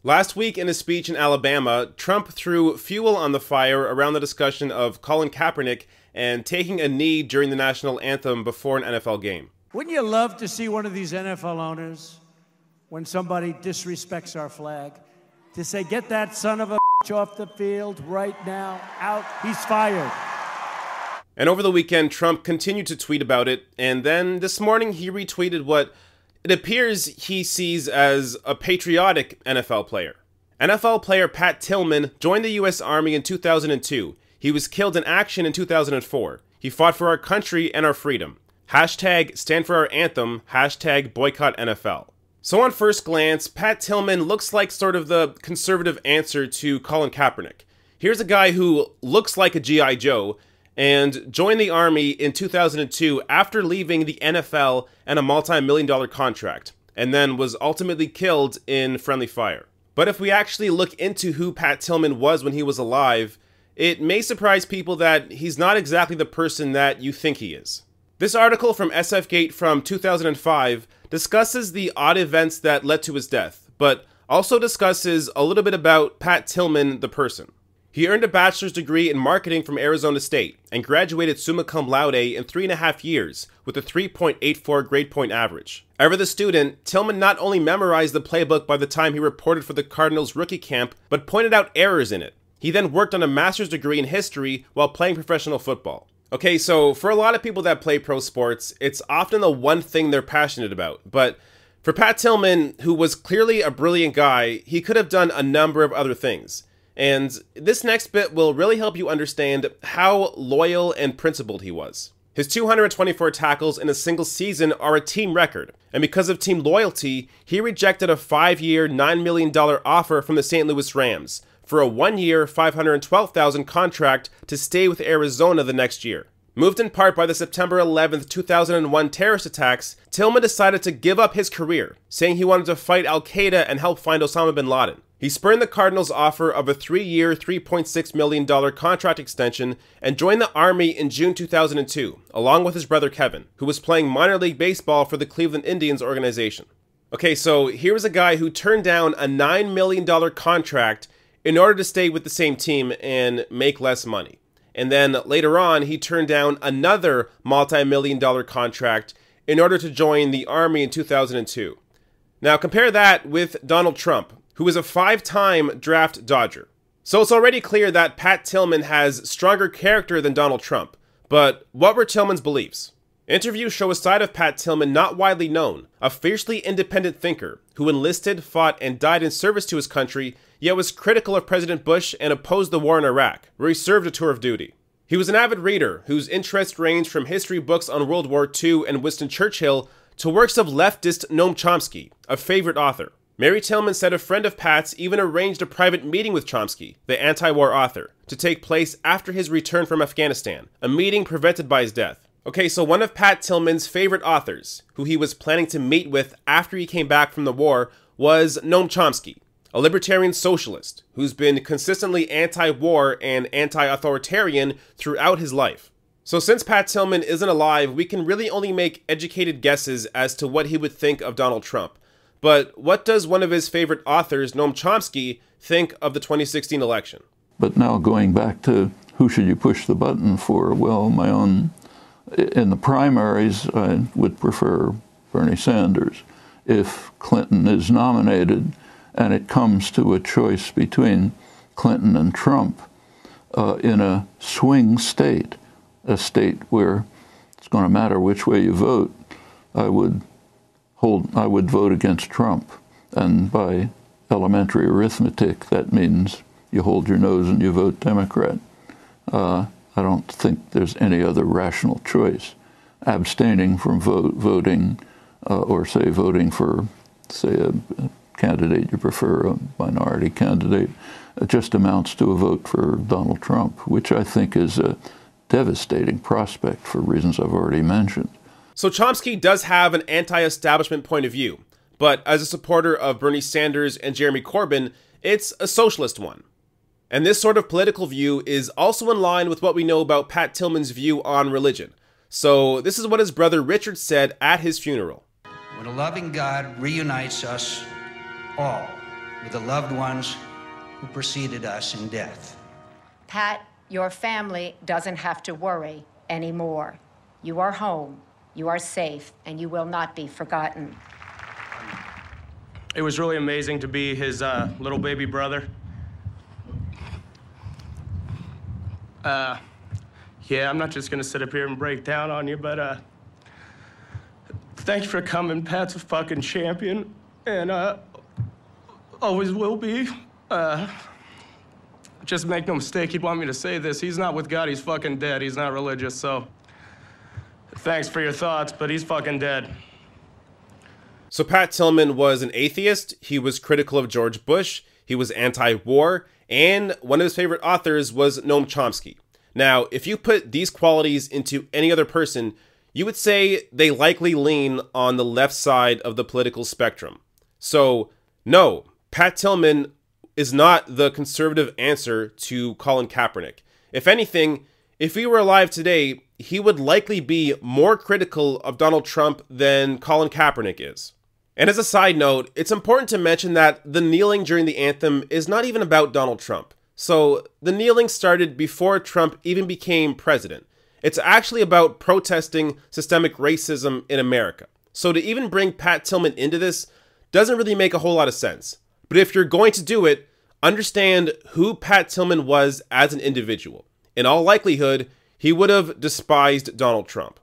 Last week in a speech in Alabama, Trump threw fuel on the fire around the discussion of Colin Kaepernick and taking a knee during the national anthem before an NFL game. Wouldn't you love to see one of these NFL owners, when somebody disrespects our flag, to say, get that son of a bitch off the field right now, out, he's fired. And over the weekend, Trump continued to tweet about it, and then this morning he retweeted what it appears he sees as a patriotic NFL player. NFL player Pat Tillman joined the U.S. Army in 2002. He was killed in action in 2004. He fought for our country and our freedom. Hashtag stand for our anthem, hashtag boycott NFL. So on first glance, Pat Tillman looks like sort of the conservative answer to Colin Kaepernick. Here's a guy who looks like a G.I. Joe and joined the Army in 2002 after leaving the NFL and a multi-million-dollar contract, and then was ultimately killed in friendly fire. But if we actually look into who Pat Tillman was when he was alive, it may surprise people that he's not exactly the person that you think he is. This article from SFGate from 2005 discusses the odd events that led to his death, but also discusses a little bit about Pat Tillman, the person. He earned a bachelor's degree in marketing from Arizona State and graduated summa cum laude in 3.5 years with a 3.84 grade point average. Ever the student, Tillman not only memorized the playbook by the time he reported for the Cardinals rookie camp, but pointed out errors in it. He then worked on a master's degree in history while playing professional football. Okay, so for a lot of people that play pro sports, it's often the one thing they're passionate about. But for Pat Tillman, who was clearly a brilliant guy, he could have done a number of other things. And this next bit will really help you understand how loyal and principled he was. His 224 tackles in a single season are a team record, and because of team loyalty, he rejected a 5-year, $9 million offer from the St. Louis Rams for a 1-year, $512,000 contract to stay with Arizona the next year. Moved in part by the September 11, 2001 terrorist attacks, Tillman decided to give up his career, saying he wanted to fight Al-Qaeda and help find Osama bin Laden. He spurned the Cardinals' offer of a 3-year, $3.6 million contract extension and joined the Army in June 2002, along with his brother Kevin, who was playing minor league baseball for the Cleveland Indians organization. Okay, so here was a guy who turned down a $9 million contract in order to stay with the same team and make less money. And then later on, he turned down another multi-million-dollar contract in order to join the Army in 2002. Now compare that with Donald Trump, who is a 5-time draft dodger. So it's already clear that Pat Tillman has stronger character than Donald Trump. But what were Tillman's beliefs? Interviews show a side of Pat Tillman not widely known, a fiercely independent thinker who enlisted, fought, and died in service to his country, yet was critical of President Bush and opposed the war in Iraq, where he served a tour of duty. He was an avid reader whose interests ranged from history books on World War II and Winston Churchill to works of leftist Noam Chomsky, a favorite author. Mary Tillman said a friend of Pat's even arranged a private meeting with Chomsky, the anti-war author, to take place after his return from Afghanistan, a meeting prevented by his death. Okay, so one of Pat Tillman's favorite authors, who he was planning to meet with after he came back from the war, was Noam Chomsky, a libertarian socialist who's been consistently anti-war and anti-authoritarian throughout his life. So since Pat Tillman isn't alive, we can really only make educated guesses as to what he would think of Donald Trump. But what does one of his favorite authors, Noam Chomsky, think of the 2016 election? But now going back to who should you push the button for? Well, in the primaries, I would prefer Bernie Sanders. If Clinton is nominated and it comes to a choice between Clinton and Trump in a swing state, a state where it's going to matter which way you vote, I would vote against Trump. And by elementary arithmetic, that means you hold your nose and you vote Democrat. I don't think there's any other rational choice. Abstaining from voting, or say voting for, say, a candidate you prefer, a minority candidate, just amounts to a vote for Donald Trump, which I think is a devastating prospect for reasons I've already mentioned. So Chomsky does have an anti-establishment point of view, but as a supporter of Bernie Sanders and Jeremy Corbyn, it's a socialist one. And this sort of political view is also in line with what we know about Pat Tillman's view on religion. So this is what his brother Richard said at his funeral. When a loving God reunites us all with the loved ones who preceded us in death. Pat, your family doesn't have to worry anymore. You are home, you are safe, and you will not be forgotten. It was really amazing to be his little baby brother. Yeah, I'm not just gonna sit up here and break down on you, but thanks for coming. Pat's a fucking champion, and always will be. Just make no mistake, he'd want me to say this. He's not with God, he's fucking dead. He's not religious, so thanks for your thoughts, but he's fucking dead. So Pat Tillman was an atheist, he was critical of George Bush, he was anti-war, and one of his favorite authors was Noam Chomsky. Now, if you put these qualities into any other person, you would say they likely lean on the left side of the political spectrum. So, no, Pat Tillman is not the conservative answer to Colin Kaepernick. If anything, if he were alive today, he would likely be more critical of Donald Trump than Colin Kaepernick is. And as a side note, it's important to mention that the kneeling during the anthem is not even about Donald Trump. So the kneeling started before Trump even became president. It's actually about protesting systemic racism in America. So to even bring Pat Tillman into this doesn't really make a whole lot of sense. But if you're going to do it, understand who Pat Tillman was as an individual. In all likelihood, he would have despised Donald Trump.